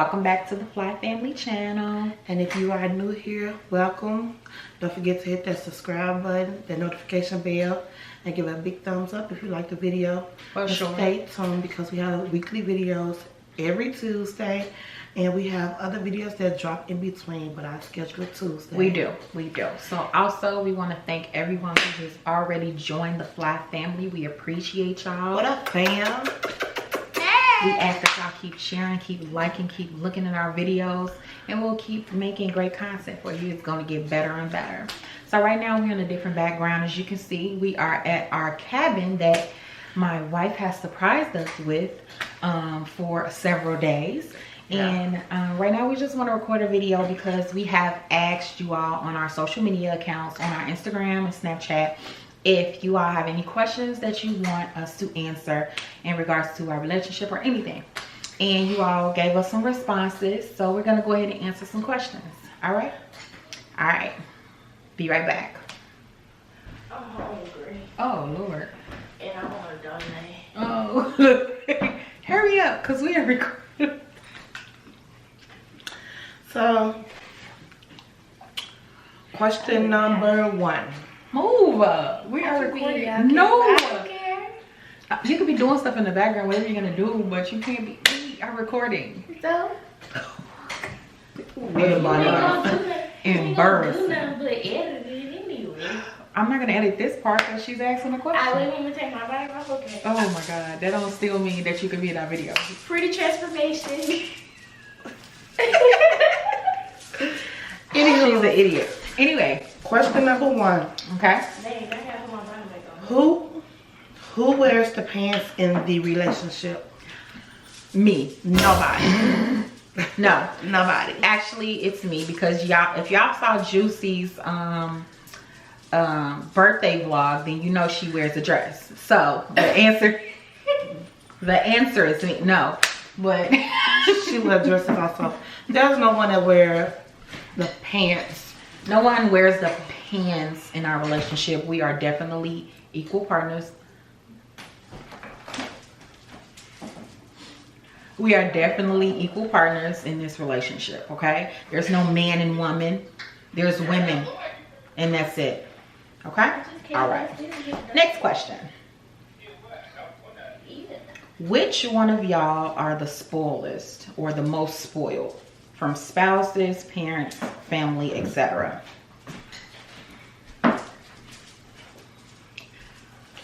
welcome back to the Fly Family channel. And if you are new here, welcome. Don't forget to hit that subscribe button, the notification bell, and give it a big thumbs up if you like the video. For sure. Stay tuned because we have weekly videos every Tuesday, and we have other videos that drop in between, but I schedule Tuesday. We do. So also we want to thank everyone who has already joined the Fly Family. We appreciate y'all. What up, fam? We ask that y'all keep sharing, keep liking, keep looking at our videos, and we'll keep making great content for you. It's going to get better and better. So right now we're in a different background. As you can see, we are at our cabin that my wife has surprised us with for several days. And right now we just want to record a video because we have asked you all on our social media accounts, on our Instagram and Snapchat, if you all have any questions that you want us to answer in regards to our relationship or anything. And you all gave us some responses, so we're gonna go ahead and answer some questions. All right, be right back. I'm hungry. Oh Lord. And I want to donate. Oh look. Hurry up, because we are recording. So, question number 1. Move. We are recording. No. I don't care. You could be doing stuff in the background, whatever you're gonna do, but you can't be. We are recording. So? Embarrassing. But edit it anyway. I'm not gonna edit this part because she's asking a question. I wouldn't even take my bag off. Okay. Oh my god, that don't still mean that you can be in our video. Pretty transformation. She's an idiot. Anyway, Question number 1. okay. Dang, I gotta put my bag back on. Who wears the pants in the relationship? Me. Nobody. No. Nobody. Actually, it's me because y'all, if y'all saw Juicy's birthday vlog, then you know she wears a dress. So the answer is me. No, but She wears dresses also. There's no one that wears the pants. no one wears the pants in our relationship. We are definitely equal partners. We are definitely equal partners in this relationship, okay? There's no man and woman. There's women, and that's it, okay? All right. Next question. Which one of y'all are the spoilest or the most spoiled from spouses, parents, family, etc.?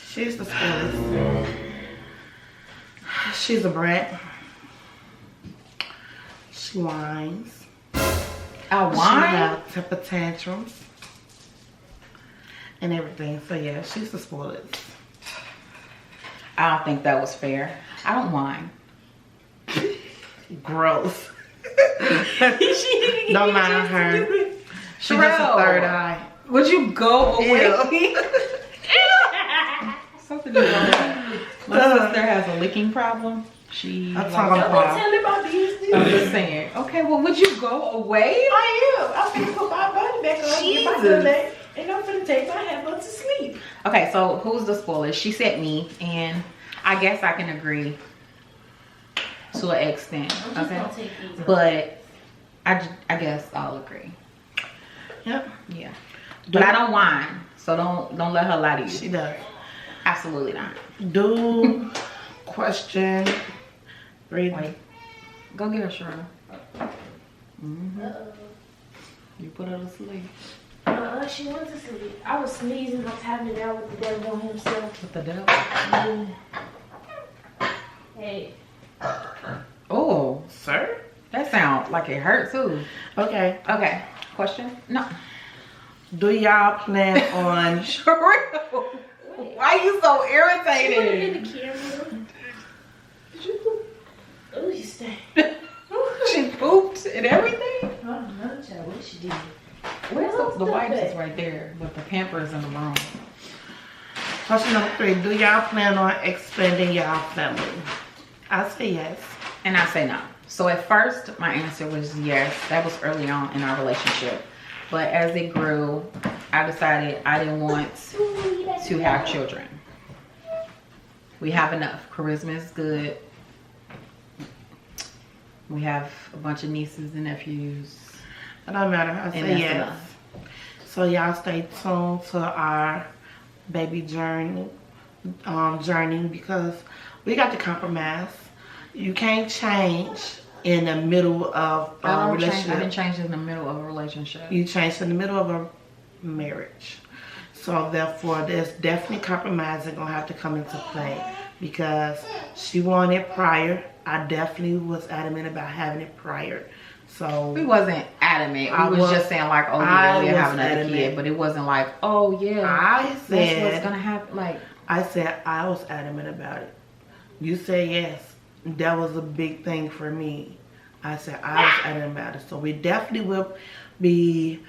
She's the spoilest. She's a brat. She whines. I She whine? have temper tantrums and everything. So yeah, she's the spoilest. I don't think that was fair. I don't whine. Gross. Don't mind her. She just a third eye. Would you go away? Ew. Something is wrong. My sister has a licking problem. She I'm likes talking to- about- Tell me about these I'm things. just saying. Okay, well, would you go away? I am. I'm finna put my body back on. Get my Jesus. leg, and I'm finna take my headbutt to sleep. Okay, so who's the spoiler? She said me, and I guess I can agree to an extent. I'm just Okay, gonna take these. but I guess I'll agree. Yep. Yeah, but I don't whine, so don't let her lie to you. She does. Absolutely not. Do question 3. Wait, go get her, Shirley. You put her to sleep She went to sleep. I was sneezing. I was having it out with the devil on himself. with the devil. Hey. Oh, Sir? that sounds like it hurt too. Okay. Okay, question? No. Do y'all plan on Sherelle, why you so She irritated? went in the camera. Did you poop? Oh, you stink. She pooped and everything? I don't know, child. What she did? Where's the wipes is right there, but the Pampers in the room. question number 3? Do y'all plan on expanding y'all family? I say yes. And I say no. So at first, my answer was yes. That was early on in our relationship. But as it grew, I decided I didn't want to have children. We have enough. Charisma is good. We have a bunch of nieces and nephews. It don't matter. I And say that's yes. enough. So y'all stay tuned to our baby journey, because we got to compromise. You can't change in the middle of a relationship. I didn't change in the middle of a relationship. You changed in the middle of a marriage. So therefore, there's definitely compromising gonna have to come into play, because she wanted prior. I definitely was adamant about having it prior. So We wasn't adamant. We was just saying like, oh yeah, we'll have another kid, but it wasn't like, oh yeah, that's what's gonna happen. Like I said, I was adamant about it. You said yes. That was a big thing for me. I said I was adamant about it. So we definitely will be.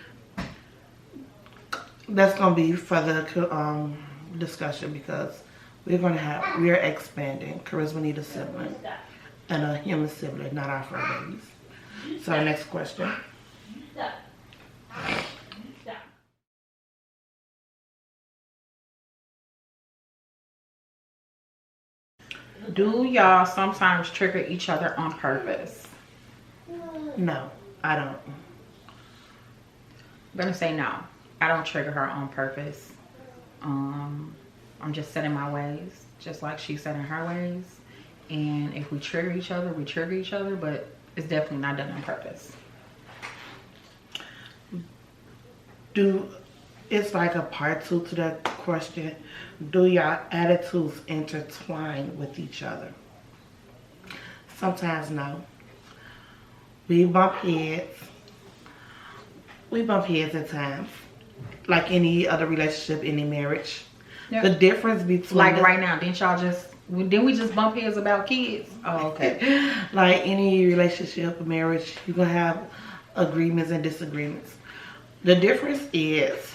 That's gonna be further discussion, because we're expanding. Charisma need a sibling and a human sibling, not our fur babies. So next question. do y'all sometimes trigger each other on purpose? No, I don't. I'm gonna say no. I don't trigger her on purpose. I'm just set in my ways, just like she's set in her ways. And if we trigger each other, we trigger each other, but it's definitely not done on purpose. It's like a part 2 to that question. Do y'all attitudes intertwine with each other? Sometimes no. We bump heads. We bump heads at times. Like any other relationship, any marriage. Yep. The difference between Like right now, didn't we just bump heads about kids? Oh, okay. Like any relationship, marriage, you're gonna have agreements and disagreements. The difference is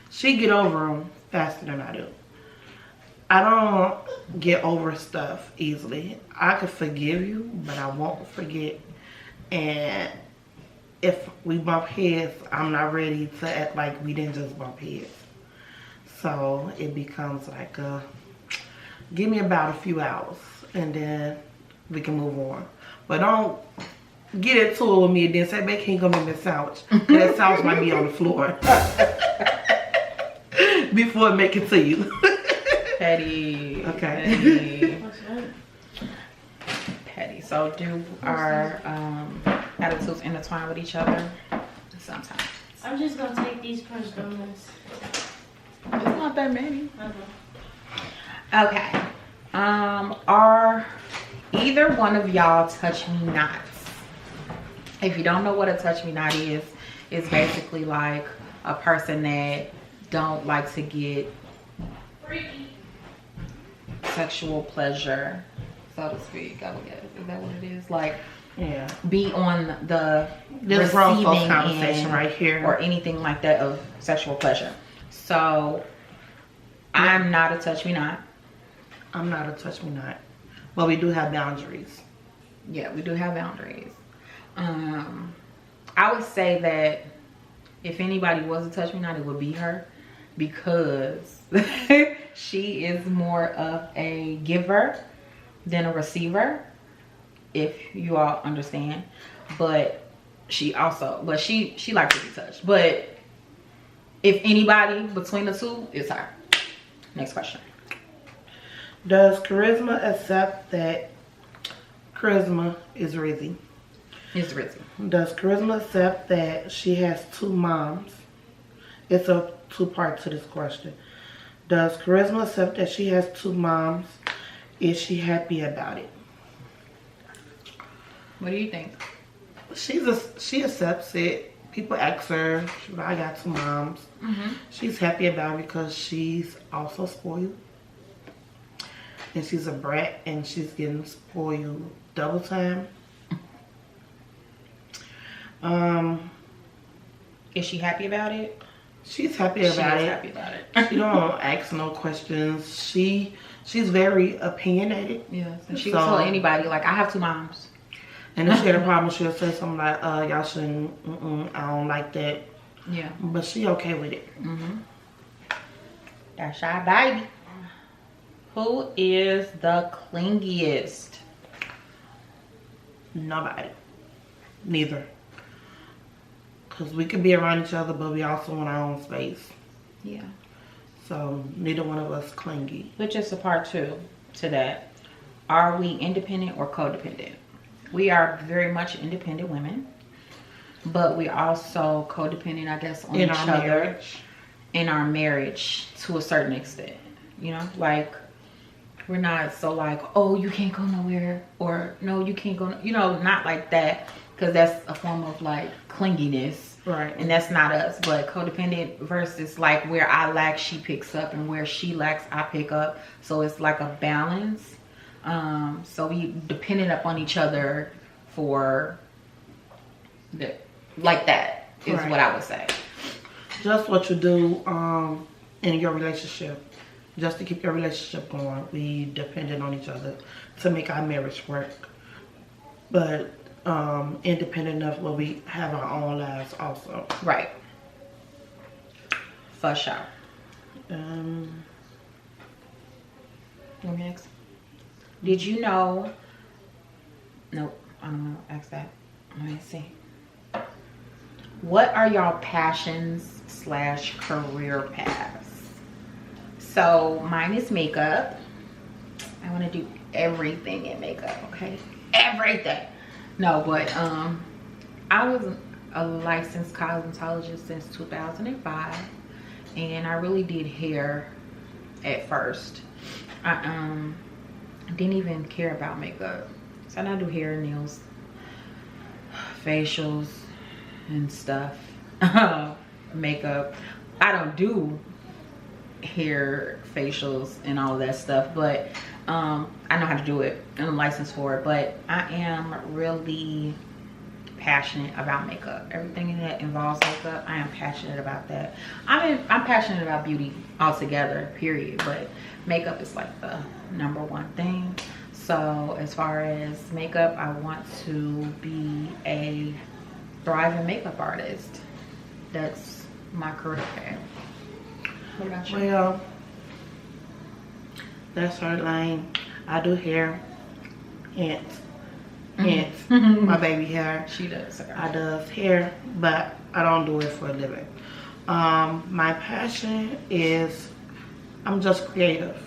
she get over them faster than I do. I don't get over stuff easily. I could forgive you, but I won't forget. And if we bump heads, I'm not ready to act like we didn't just bump heads. So it becomes like give me about a few hours and then we can move on. But don't get into it with me and then say, babe, can you go make me a sandwich? That sandwich might be on the floor before it make it to you. Petty. Okay. Petty. So do our attitudes intertwine with each other? Sometimes. I'm just gonna take these crunch donuts. It's not that many. Okay. Okay. Are either one of y'all touch me nots? If you don't know what a touch me not is, it's basically like a person that don't like to get sexual pleasure, so to speak. I would guess. Is that what it is? Like, Yeah. be on the This grown folks receiving conversation end right here. or anything like that of sexual pleasure. So I'm not a touch me not. I'm not a touch me not. But we do have boundaries. Yeah, we do have boundaries. I would say that if anybody was a touch me not, it would be her, because she is more of a giver than a receiver, if you all understand. But she likes to be touched. But if anybody between the two, it's her. Next question. Does Charisma accept that Charisma is Rizzy? It's Rizzy. Does Charisma accept that she has 2 moms? It's a 2-part to this question. Does Charisma accept that she has 2 moms? Is she happy about it? What do you think? She accepts it. People ask her, she's like, I got 2 moms. She's happy about it because she's also spoiled. And she's a brat and she's getting spoiled double time. Is she happy about it? She's happy about it. Happy about it. She don't ask no questions. She's very opinionated. Yes. And she will tell anybody, like, I have 2 moms. And if she had a problem, she'll say something like, y'all shouldn't, I don't like that. Yeah. But she okay with it. That's our baby. Who is the clingiest? Nobody. Neither. Because we can be around each other, but we also want our own space. Yeah. So neither one of us clingy. Which is a part two to that. Are we independent or codependent? We are very much independent women, but we also codependent, I guess, on each other in our marriage to a certain extent. You know, like we're not so like, oh, you can't go nowhere, or no, you can't go, you know, not like that, because that's a form of like clinginess. Right. And that's not us. But codependent versus like where I lack, she picks up, and where she lacks, I pick up. So it's like a balance. So we dependent upon each other for the, like that is right. what I would say. Just what you do in your relationship, just to keep your relationship going. We dependent on each other to make our marriage work. But independent enough where we have our own lives also. Right. For sure. Next. Did you know? Nope, I don't know. Ask that. Let me see. What are y'all passions / career paths? So mine is makeup. I want to do everything in makeup. Okay, everything. No, but I was a licensed cosmetologist since 2005, and I really did hair at first. I didn't even care about makeup, so I do hair, nails, facials, and stuff. Makeup. I don't do hair, facials, and all that stuff, but I know how to do it, and I'm licensed for it. But I am really passionate about makeup. Everything that involves makeup, I am passionate about that. I'm passionate about beauty altogether, period, but makeup is like the #1 thing. So as far as makeup, I want to be a thriving makeup artist. That's my career path. What about you? Well, that's her lane. I do hair, hints, my baby hair. She does. I does hair, but I don't do it for a living. My passion is, I'm just creative.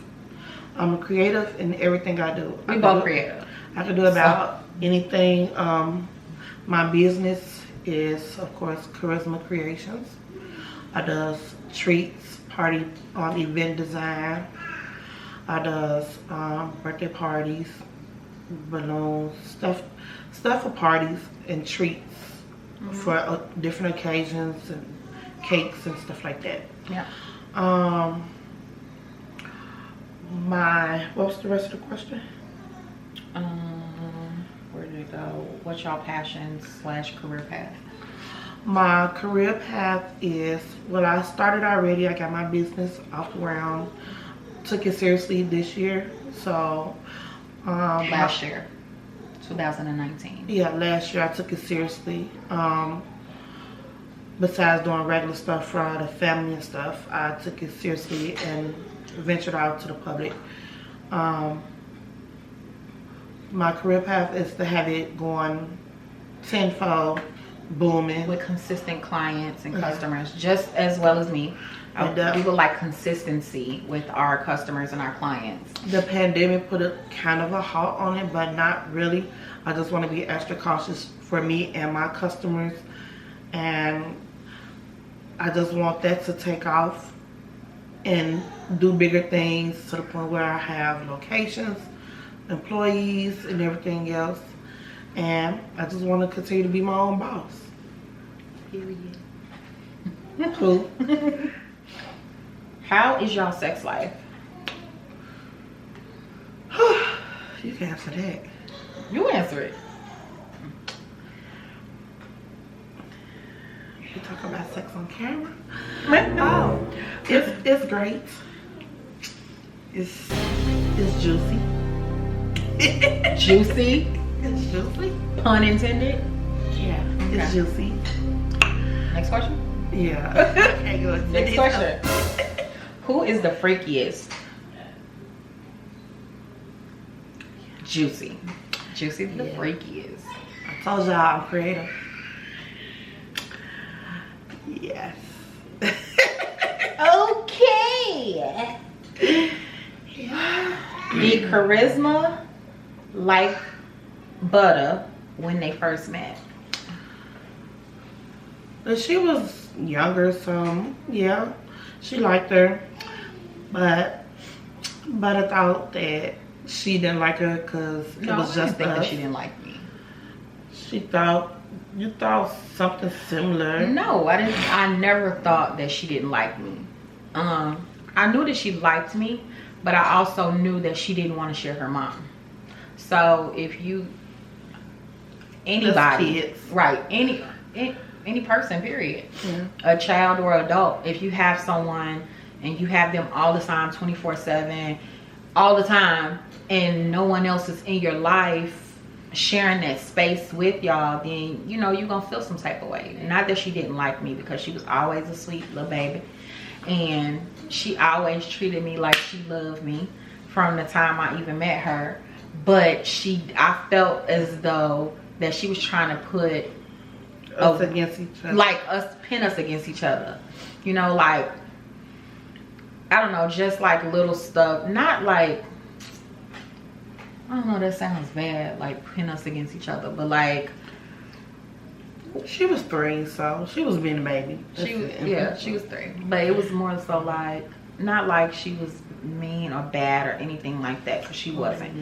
I'm a creative in everything I do. We both creative. I can do about anything. My business is, of course, Charisma Creations. I does treats, party, event design. I does birthday parties, balloons, stuff for parties and treats for different occasions, and cakes and stuff like that. Yeah. What was the rest of the question? Where did it go? What's y'all passions / career path? My career path is, well, I started already. I got my business off the ground. Took it seriously this year. So Last year, 2019. Yeah, last year I took it seriously. Besides doing regular stuff for the family and stuff, I took it seriously and ventured out to the public. My career path is to have it going tenfold, booming. With consistent clients and customers, just as well as me. We would like consistency with our customers and our clients. The pandemic put a kind of a halt on it, but not really. I just want to be extra cautious for me and my customers, and I just want that to take off and do bigger things to the point where I have locations, employees, and everything else. And I just want to continue to be my own boss. Period. Cool. How is y'all sex life? You can answer that. You answer it. You talk about sex on camera? Oh, It's great. It's juicy. juicy. It's juicy. Pun intended. Yeah, Okay. it's juicy. Next question. Yeah. Okay, good. Next question. Who is the freakiest? Juicy. Juicy the Yeah. freakiest. I told y'all I'm creative. Yes. Okay. Did charisma like Butter when they first met? But she was younger, so yeah, she liked her. But I thought that she didn't like her because it was I just didn't think that us. she didn't like me. She thought you thought something similar. No, I didn't. I never thought that she didn't like me. I knew that she liked me, but I also knew that she didn't want to share her mom. So if you, anybody, kids. right, any person, period, Yeah. a child or adult, if you have someone and you have them all the time, 24/7, all the time, and no one else is in your life sharing that space with y'all, then you know you're gonna feel some type of way. Not that she didn't like me, because she was always a sweet little baby, and she always treated me like she loved me from the time I even met her. But I felt as though that she was trying to put Us against each other. like pin us against each other, you know, like I don't know, just like little stuff, not like, I don't know, that sounds bad, like pin us against each other, but like She was 3, so she was being a baby. she was, yeah, she was 3, but it was more so like, not like she was mean or bad or anything like that, because she wasn't.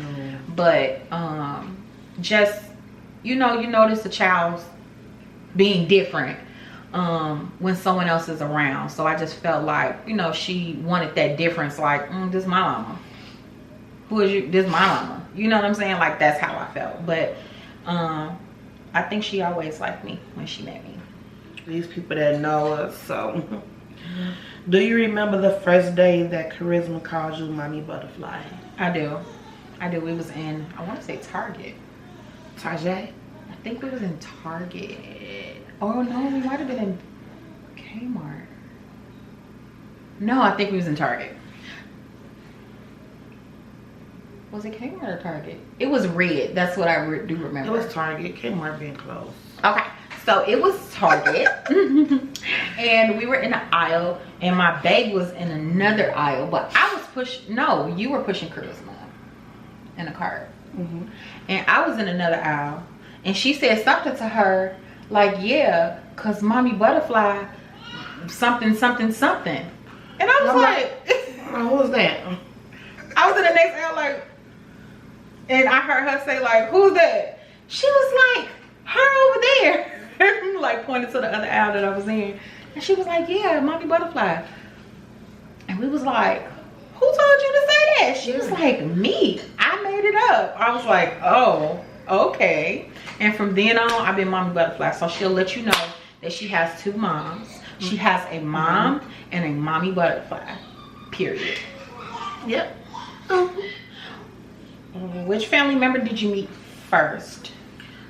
But just, you know, you notice a child's being different when someone else is around. So I just felt like, you know, she wanted that difference, like, this is my mama. Who is you? This is my mama. You know what I'm saying? Like, that's how I felt. But I think she always liked me when she met me. These people that know us, so. Do you remember the first day that Charisma called you Mommy Butterfly? I do. It was in, I want to say Target. Tajay? I think we was in Target. Oh no, we might have been in Kmart. No, I think we was in Target. Was it Kmart or Target? It was red. That's what I do remember. It was Target. Kmart being closed. Okay, so it was Target. And we were in the aisle, and my bag was in another aisle, but I was you were pushing Charisma in a cart. And I was in another aisle, and she said something to her like, yeah, cause Mommy Butterfly something. And I was like, Who was that? I was in the next aisle like, and I heard her say like, who's that? She was like, her over there. Like pointed to the other aisle that I was in. And she was like, yeah, Mommy Butterfly. And we was like, who told you to say that? She was like, me. I made it up. I was like, oh, okay. And from then on, I've been Mommy Butterfly. So she'll let you know that she has 2 moms. She has a mom and a Mommy Butterfly, period. Yep. Which family member did you meet first?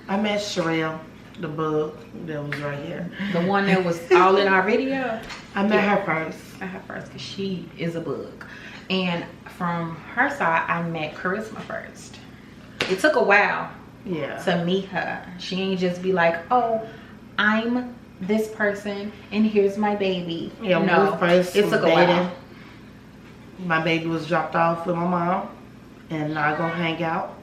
I met Sherelle, the bug that was right here. The one that was all in our video? I met her first. I her first because she is a bug. And from her side, I met Charisma first. It took a while to meet her. She ain't just be like, oh, I'm this person and here's my baby. Yeah, no, when we first it took a while. My baby was dropped off with my mom, and I go hang out.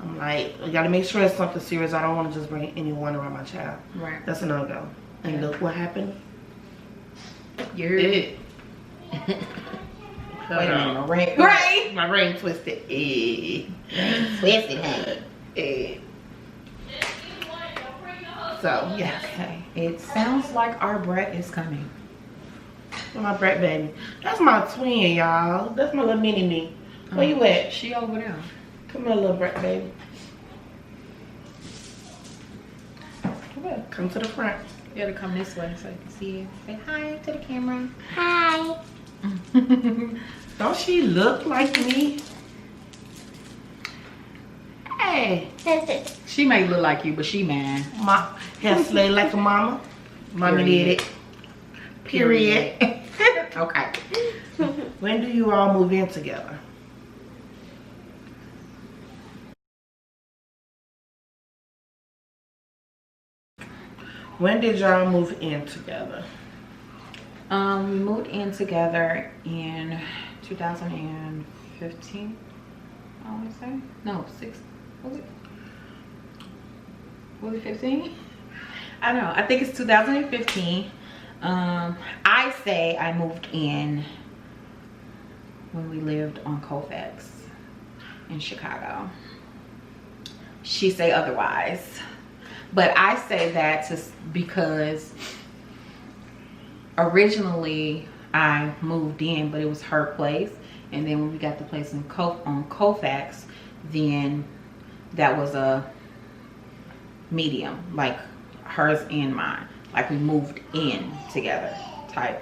I'm like, I gotta make sure it's something serious. I don't want to just bring anyone around my child. Right. That's a no-go. And look what happened. You're Wait a minute, my ring. Right. My ring twisted. twisted, honey. So yeah. Okay. It sounds like our brat is coming. My brat baby. That's my twin, y'all. That's my little mini me. Where you at? She over there. Come here, little brat baby. Come here. Come to the front. You gotta come this way so you can see you. Say hi to the camera. Hi. Don't she look like me? Hey. She may look like you, but she mine. My hair slay like a mama. Mommy did it. Period. Okay. When do you all move in together? When did y'all move in together? We moved in together in 2015. I want to say no, six. Was it? Was it 15? I don't know. I think it's 2015. I say I moved in when we lived on Colfax in Chicago. She say otherwise, but I say that because originally I moved in, but it was her place, and then when we got the place on Colfax, then that was a medium, like hers and mine, like we moved in together type.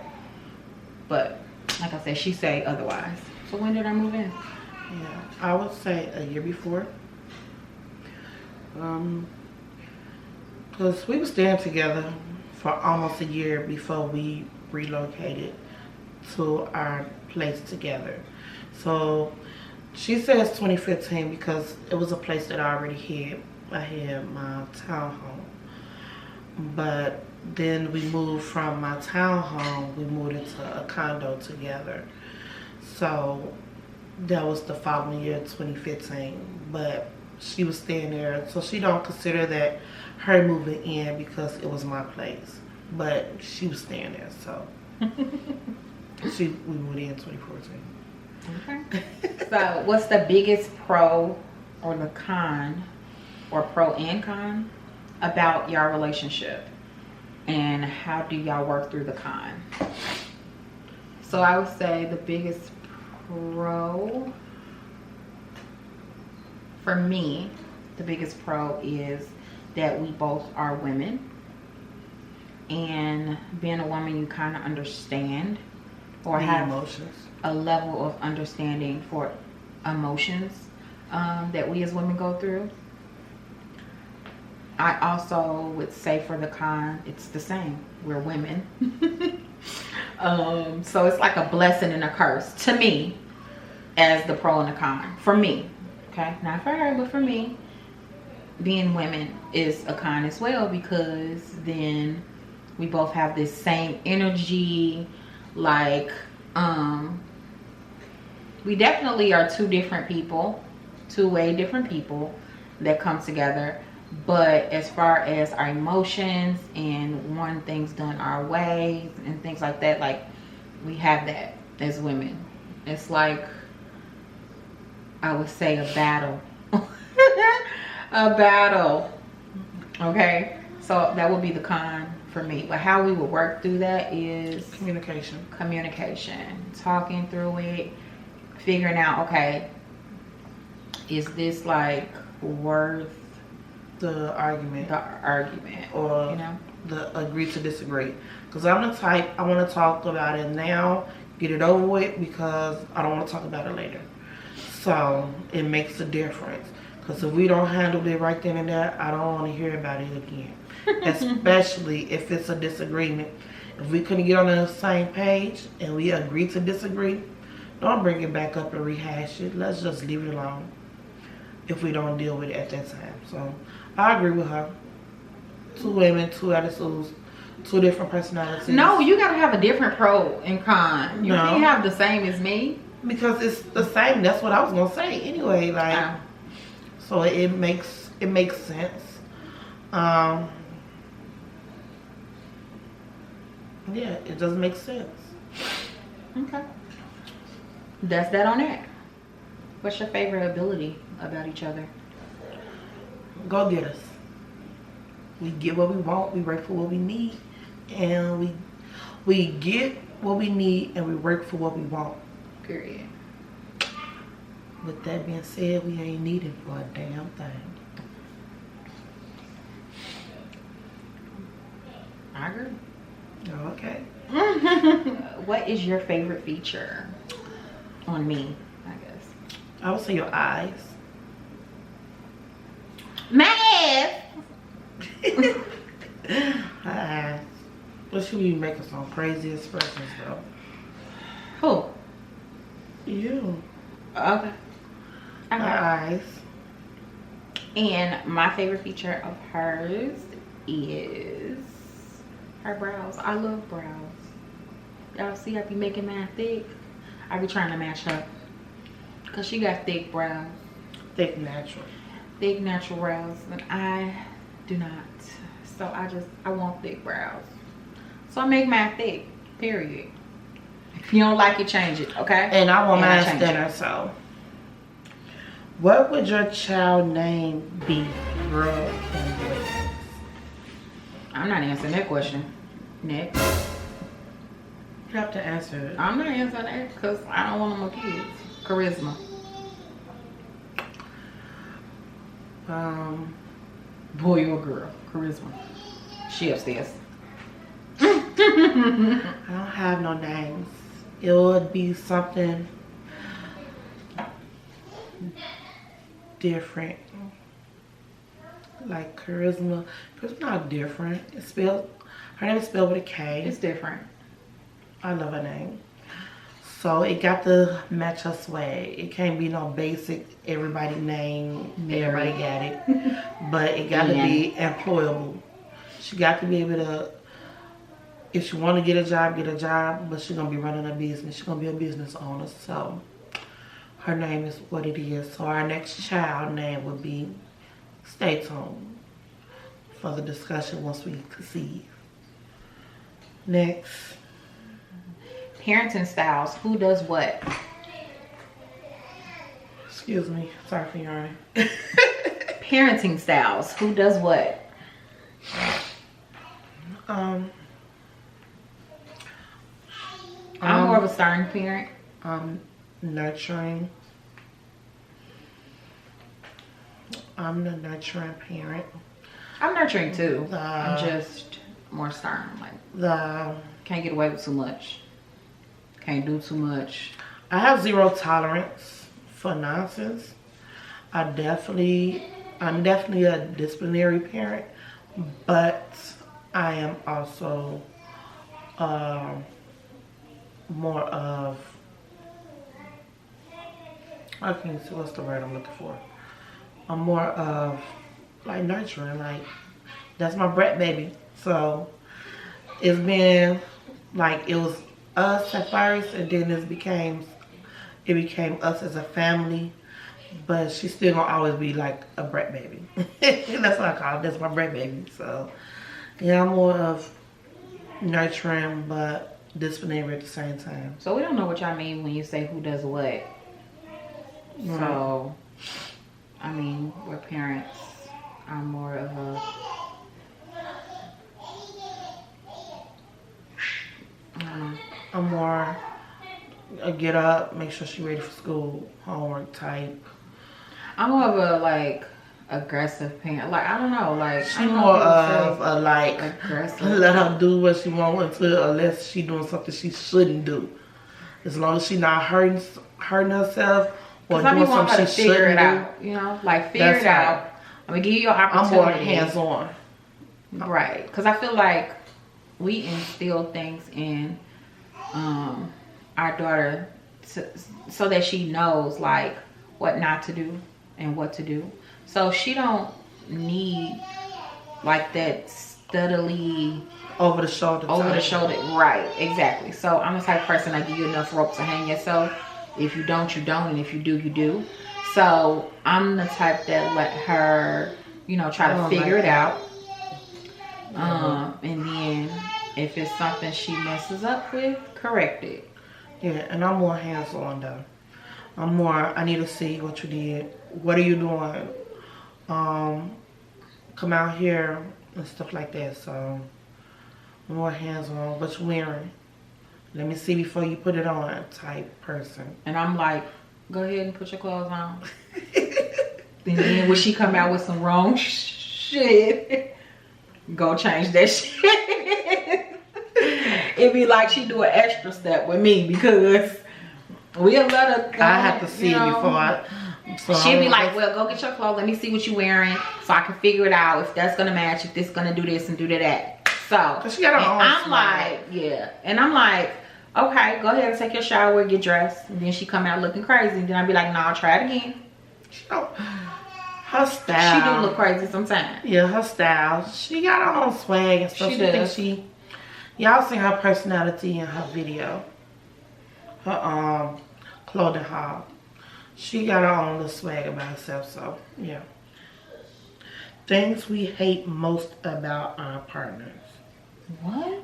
But like I said, she say otherwise. So when did I move in? Yeah, I would say a year before. Because we were staying together for almost a year before we relocated to our place together. So she says 2015 because it was a place that I already had. I had my townhome. But then we moved from my townhome, we moved into a condo together. So that was the following year, 2015. But she was staying there, so she don't consider that her moving in because it was my place. But she was staying there, so we moved in 2014. Okay. So what's the biggest pro or the con, or pro and con, about your relationship, and how do y'all work through the con? So I would say the biggest pro for me, the biggest pro is that we both are women, and being a woman, you kind of understand or have emotions, a level of understanding for emotions that we as women go through. I also would say for the con, it's the same. We're women. So it's like a blessing and a curse to me as the pro and the con. For me, okay? Not for her, but for me, being women is a con as well, because then we both have this same energy. Like, we definitely are two different people, two way different people that come together. But as far as our emotions and wanting things done our way and things like that, like, we have that as women. It's like, I would say a battle. A battle. Okay, so that would be the con for me. But how we would work through that is communication, talking through it, figuring out, okay, is this like worth the argument, or, you know, the agree to disagree. Because I'm the type, I want to talk about it now, get it over with, because I don't want to talk about it later. So it makes a difference. Because if we don't handle it right then and there, I don't want to hear about it again. Especially if it's a disagreement. If we couldn't get on the same page and we agree to disagree, don't bring it back up and rehash it. Let's just leave it alone if we don't deal with it at that time. So I agree with her. Two women, two attitudes, two different personalities. No, you gotta have a different pro and con. You can't have the same as me. Because it's the same. That's what I was gonna say anyway. Like, so it makes sense. Yeah, it does make sense. Okay. That's that on that. What's your favorite ability about each other? Go get us. We get what we want, we work for what we need, and we get what we need and we work for what we want. Period. With that being said, we ain't needed for a damn thing. I agree. Okay. What is your favorite feature on me, I guess? I would say your eyes. Math! Eyes. What should we making some crazy expressions though? Who? You. Okay. Eyes. And my favorite feature of hers is Her brows. I love brows. Y'all see I be making mine thick? I be trying to match her. Because she got thick brows. Thick natural. Thick natural brows. And I do not. So I want thick brows. So I make mine thick. Period. If you don't like it, change it. Okay? And I want mine change thinner, it. so. What would your child name be, girl and boy? I'm not answering that question. Next. You have to answer it. I'm not answering that because I don't want no more kids. Charisma. Boy or girl. Charisma. She upstairs. I don't have no names. It would be something different. Like charisma. It's not different. It's spelled, her name is spelled with a K. It's different. I love her name. So it got to match her swag. It can't be no basic everybody name. Everybody got it. But it got to be employable. She got to be able to, if she want to get a job, but she's going to be running a business. She's going to be a business owner. So her name is what it is. So our next child name would be, stay tuned for the discussion once we conceive. Next. Parenting styles. Who does what? Excuse me. Sorry for yawning. Parenting styles. Who does what? I'm more of a stern parent. Nurturing. I'm the nurturing parent. I'm nurturing too. I'm just more stern. Like can't get away with too much. Can't do too much. I have zero tolerance for nonsense. I'm definitely a disciplinary parent, but I am also more of, I can't see what's the word I'm looking for. I'm more of like nurturing, like that's my brat baby. So it's been like it was us at first, and then it became us as a family. But she's still gonna always be like a brat baby. That's what I call it. That's my brat baby. So yeah, I'm more of nurturing but disciplinary at the same time. So we don't know what y'all mean when you say who does what. Right. So I mean, we're parents. I'm more of a, I don't know. I'm more a get up, make sure she's ready for school, homework type. I'm more of a like aggressive parent. Like I don't know, like she's more of a like aggressive. Let her do what she wants to, unless she doing something she shouldn't do. As long as she not hurting herself or doing something she shouldn't do. You know, like figure it out. I'm gonna give you your opportunity. I'm more hands-on. Right, because I feel like we instill things in our daughter so that she knows like what not to do and what to do. So she don't need like that steadily over the shoulder. Right, exactly. So I'm the type of person I give you enough rope to hang yourself. If you don't, you don't, and if you do, you do. So I'm the type that let her, you know, try to figure it out. And then if it's something she messes up with, correct it. Yeah, and I'm more hands-on though. I'm more, I need to see what you did. What are you doing? Come out here and stuff like that. So more hands-on. What you wearing? Let me see before you put it on type person. And I'm like, go ahead and put your clothes on. And then when she come out with some wrong shit, go change that shit. It'd be like she do an extra step with me because we'll let her go. I have to see it before she'll be like, well, go get your clothes. Let me see what you're wearing so I can figure it out if that's gonna match, if this gonna do this and do that. So she got her own I'm like, yeah. And I'm like, okay, go ahead and take your shower, get dressed. And then she come out looking crazy. And then I'll be like, nah, try it again. Her style. She do look crazy sometimes. Yeah, her style. She got her own swag and stuff. She does. She Y'all seen her personality in her video. Her clothing haul. She got her own little swag about herself, so yeah. Things we hate most about our partners. What?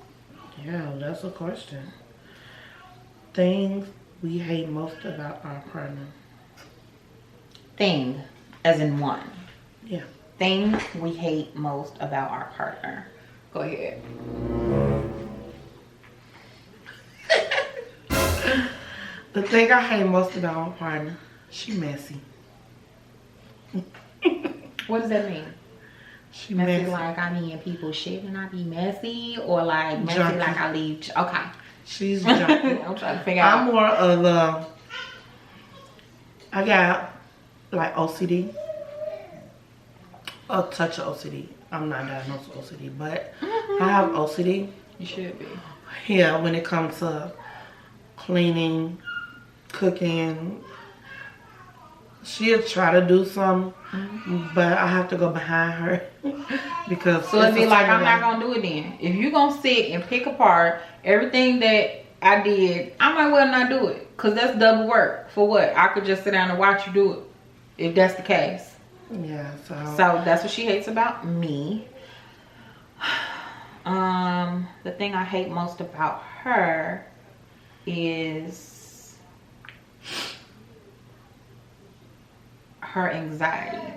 Yeah, that's a question. Things we hate most about our partner. Thing, as in one. Yeah. Thing we hate most about our partner. Go ahead. The thing I hate most about my partner, she messy. What does that mean? She Messy, messy. like I mean people shit and I be messy, or like messy Junky. like I leave. Okay. She's junky. I'm trying to figure out. I'm more of a, I got like OCD. A touch of OCD. I'm not diagnosed with OCD, but I have OCD. You should be. Yeah, when it comes to cleaning, cooking, she'll try to do something, but I have to go behind her because So it'd be it's a like, certain I'm not way. gonna do it then. If you gonna sit and pick apart everything that I did, I might well not do it. Cause that's double work. For what? I could just sit down and watch you do it. If that's the case. Yeah, So that's what she hates about me. The thing I hate most about her is her anxiety.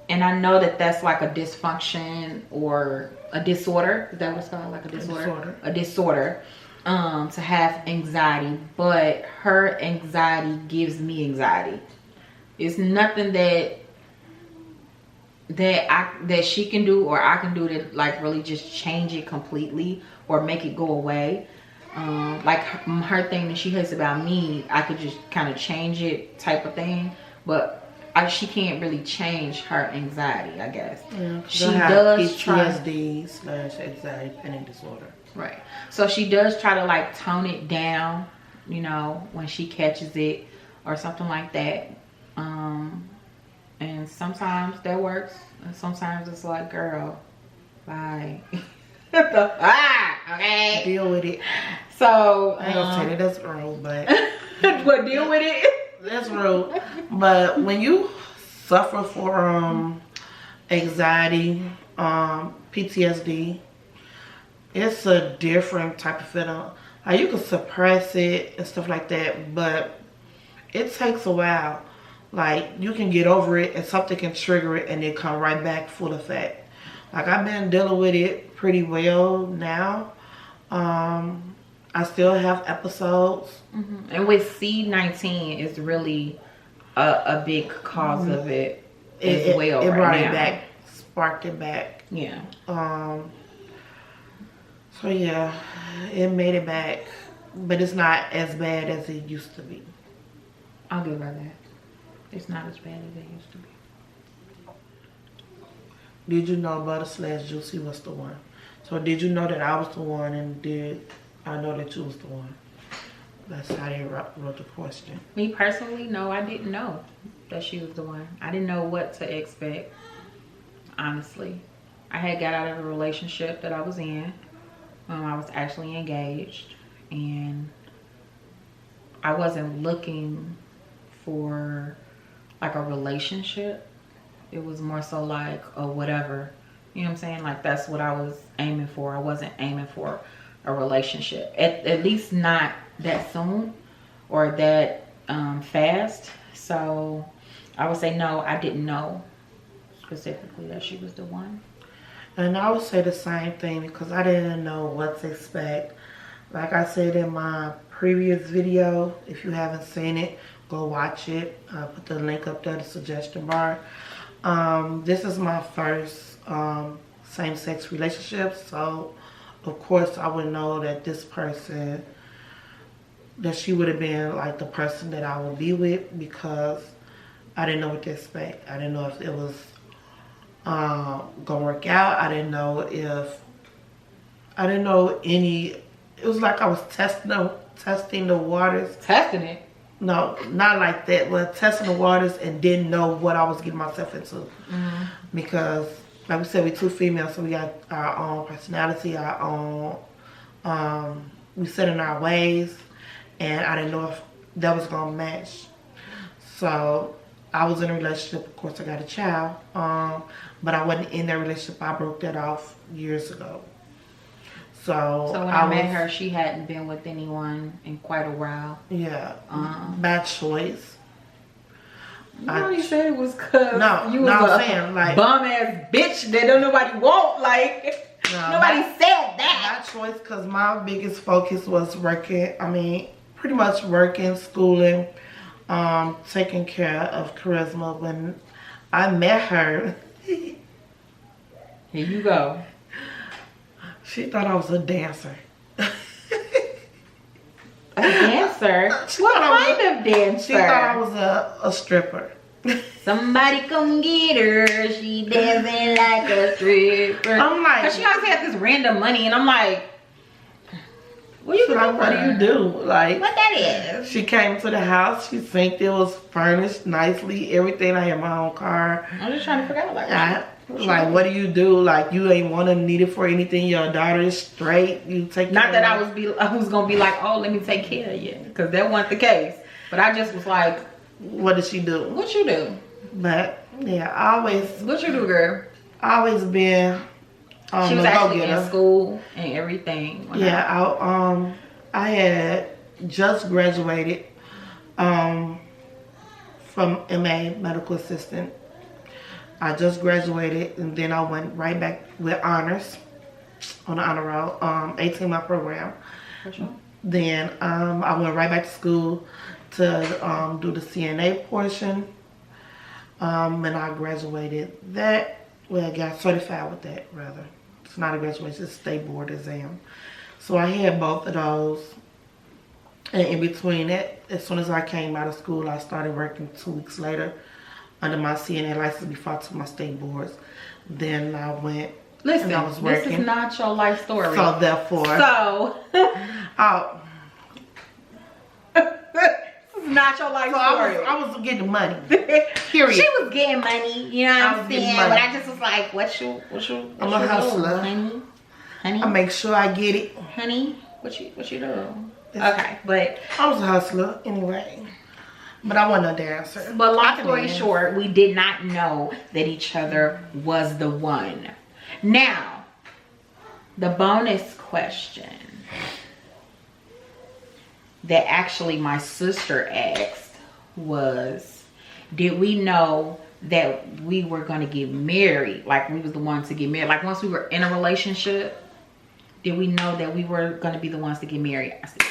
And I know that that's like a dysfunction or a disorder. Is that what it's called? Like a disorder? A disorder. To have anxiety. But her anxiety gives me anxiety. It's nothing that she can do or I can do to like really just change it completely or make it go away. Like her thing that she hates about me, I could just kind of change it type of thing. But she can't really change her anxiety, I guess. yeah, She does try. PTSD/anxiety panic disorder. Right. So she does try to like tone it down, you know, when she catches it or something like that. And sometimes that works. And sometimes it's like, girl, bye. Okay. Deal with it. So I ain't gonna say that that's rude, but what, deal with it? that's rude. But when you suffer from anxiety, PTSD, it's a different type of feeling. Like you can suppress it and stuff like that, but it takes a while. Like you can get over it and something can trigger it and then come right back full effect. Like I've been dealing with it pretty well now. I still have episodes. And with C19 is really a big cause of it as well. It right brought now. it back, sparked it back. Yeah. So yeah, it made it back, but it's not as bad as it used to be. I'll give her that. It's not as bad as it used to be. Did you know Butter/Juicy was the one? So did you know that I was the one, and did I know that you was the one? That's how they wrote the question. Me personally, no, I didn't know that she was the one. I didn't know what to expect, honestly. I had got out of a relationship that I was in. I was actually engaged, and I wasn't looking for like a relationship. It was more so like a whatever, you know what I'm saying? Like that's what I was aiming for. I wasn't aiming for a relationship, at least not that soon or that fast. So I would say no, I didn't know specifically that she was the one. And I would say the same thing because I didn't know what to expect. Like I said in my previous video, if you haven't seen it, go watch it. I'll put the link up there, the suggestion bar. This is my first same-sex relationship, so of course I would know that this person, that she would have been like the person that I would be with, because I didn't know what to expect. I didn't know if it was gonna work out. I didn't know any. It was like I was testing the waters. Testing it? No, not like that, but testing the waters and didn't know what I was getting myself into. Because like we said, we two females, so we got our own personality, our own, we set in our ways, and I didn't know if that was gonna match. So I was in a relationship, of course I got a child, but I wasn't in that relationship. I broke that off years ago. So when I met her, she hadn't been with anyone in quite a while. Yeah, bad choice. You already said it was cause you was I'm a saying, like, bum ass bitch that don't nobody want. Like, nobody said that. Bad choice, because my biggest focus was working. I mean, pretty much working, schooling, taking care of Charisma. When I met her, here you go. She thought I was a dancer. A dancer? What kind of dancer? She thought I was a stripper. Somebody come get her. She dancing like a stripper. I'm like, but she always had this random money, and I'm like, what do you do? Like, what that is? She came to the house. She synced. It was furnished nicely. Everything. I had my own car. I'm just trying to figure out like, what do you do? Like, you ain't want to need it for anything. Your daughter is straight. You take not care that of I was gonna be like, oh, let me take care of you, because that wasn't the case. But I just was like, what did she do? What you do? But yeah, I always. What you do, girl? I always been. She was actually in school and everything. Yeah, I had just graduated from MA, medical assistant. I just graduated, and then I went right back with honors on the honor roll, 18-month program. For sure. Then I went right back to school to do the CNA portion, and I graduated that. Well, I got certified with that, rather. It's not a graduation, it's a state board exam. So I had both of those. And in between that, as soon as I came out of school, I started working 2 weeks later under my CNA license before I took my state boards. Then I went. Listen, and I was working. This is not your life story. So therefore. This is not your life story. I was getting money. Period. She was getting money, you know what I'm saying? But I just was like, what's your I'm a hustler. Honey? I make sure I get it. Honey? What you do? Okay, but I was a hustler anyway. But I wasn't a dancer. But long story short, we did not know that each other was the one. Now, the bonus question that actually my sister asked was, did we know that we were going to get married? Like, we was the ones to get married. Like, once we were in a relationship, did we know that we were going to be the ones to get married? I said,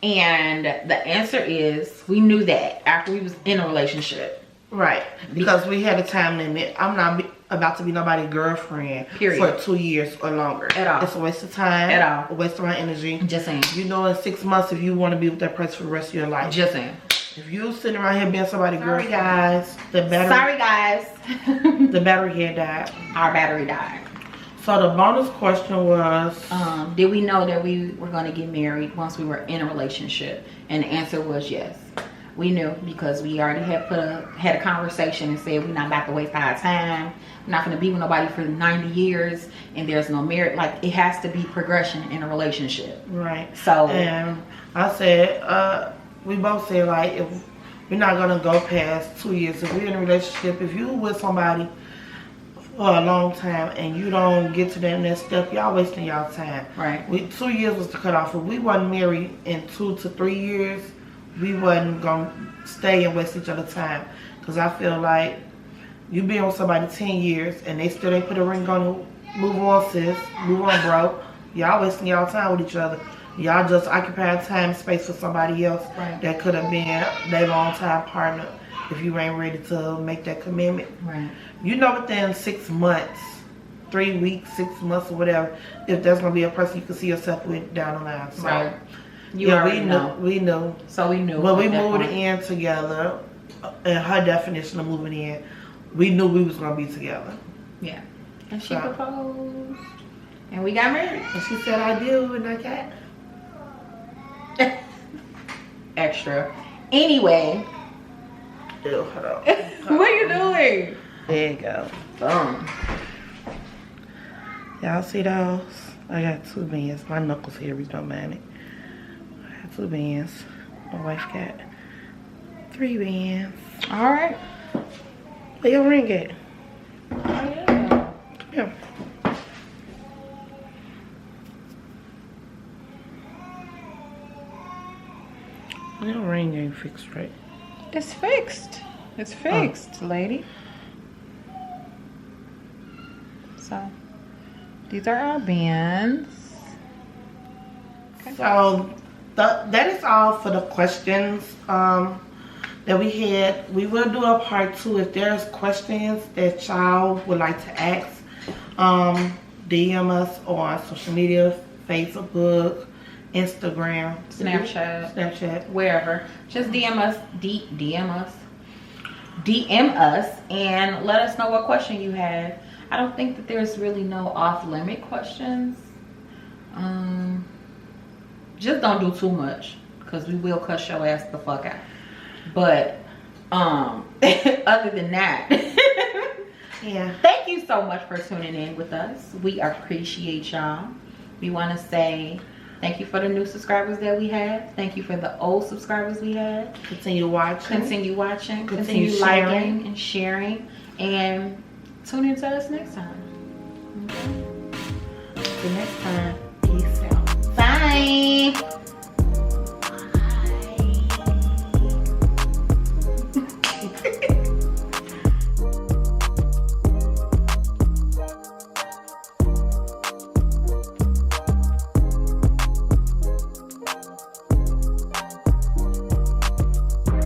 and the answer is, we knew that after we was in a relationship. Right. Because we had a time limit. I'm not about to be nobody's girlfriend for 2 years or longer. At all. It's a waste of time. At all. A waste of my energy. Just saying. You know, in 6 months, if you want to be with that person for the rest of your life. Just saying. If you sitting around here being somebody's girlfriend, guys, the battery. Sorry, guys. The battery had died. Our battery died. So the bonus question was, did we know that we were going to get married once we were in a relationship? And the answer was yes. We knew, because we already had had a conversation and said we're not about to waste our time. We're not going to be with nobody for 90 years and there's no marriage. Like, it has to be progression in a relationship. Right. So, and I said, we both said, like, if we're not going to go past 2 years, if we're in a relationship, if you with somebody for a long time and you don't get to that next step, y'all wasting y'all time. Right. 2 years was the cutoff. If we wasn't married in 2 to 3 years, we wasn't gonna stay and waste each other's time. Because I feel like you been with somebody 10 years and they still ain't put a ring on you. Move on, sis. Move on, bro. Y'all wasting y'all time with each other. Y'all just occupying time and space for somebody else that could have been their long time partner if you ain't ready to make that commitment. Right. You know, within 6 months, 3 weeks, 6 months or whatever, if there's gonna be a person you can see yourself with down the line. So, right. We knew. So we knew. When we moved in together, and her definition of moving in, we knew we was gonna be together. Yeah. And she proposed. And we got married. And she said, I do, and I got extra. Anyway. Ew, hold on. What are you doing? There you go. Boom. Y'all see those? I got 2 bands. My knuckles here, we don't mind it. I got 2 bands. My wife got 3 bands. All right. Where your ring at? Oh, yeah. Come here. Your ring ain't fixed right. It's fixed. It's fixed, lady. So, these are our bands. Okay. So that is all for the questions that we had. We will do a part 2 if there's questions that y'all would like to ask. DM us on social media, Facebook, Instagram, Snapchat, wherever. Just DM us and let us know what question you have. I don't think that there's really no off-limit questions. Just don't do too much, because we will cuss your ass the fuck out. But other than that, yeah. Thank you so much for tuning in with us. We appreciate y'all. We want to say thank you for the new subscribers that we had. Thank you for the old subscribers we had. Continue watching. Continue watching. Continue liking and sharing. And tune in to us next time. See you next time.